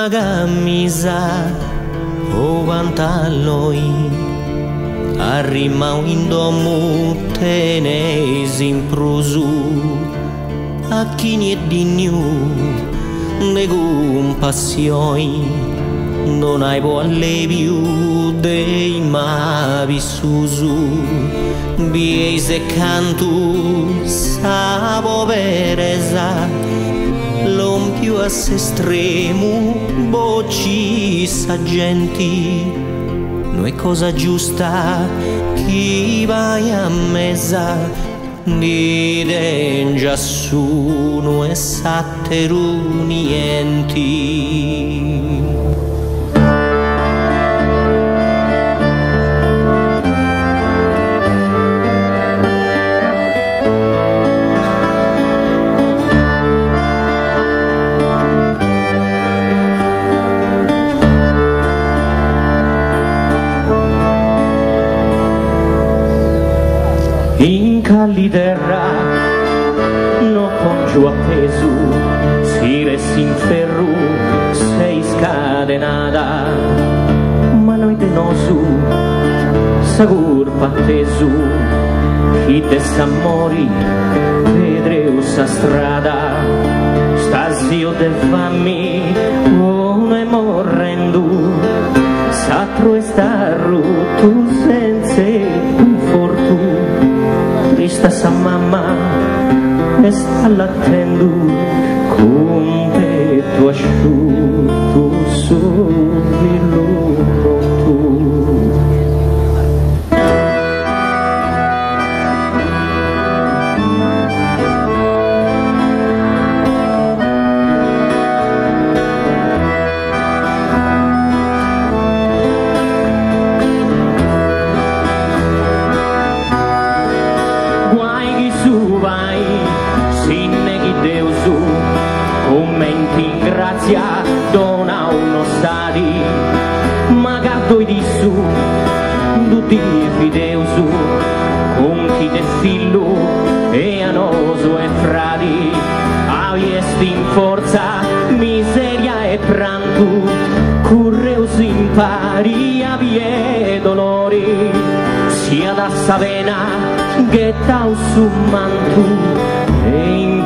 camisa o pantaloni arrimau in domu tenes in prusu a chi nie di niu ne compassioni non hai può più dei ma vissusu biese cantu sa poveresa l'om più a se estremo bocci saggenti non è cosa giusta chi vai a mesa di dengia su non è satteru nienti. In calli terra no congiù appeso si resti in ferro sei scatenata ma noi de nosu s'agurpa atteso chi de s'ammori vedreu sa strada stasio de fammi come morrendo s'altro è starro tu senza conforto trista sa mamma e sta l'attendo con petto asciutto subito pronto. Vai, si neghi Deusu, commenti in grazia, dona uno stadi, magari di su, tutti fideusu, con chi te fillo e anoso e fradi, aviesti in forza, miseria e pranto, curreus in pari, avie dolori, sia da savena, che tau su mantu e in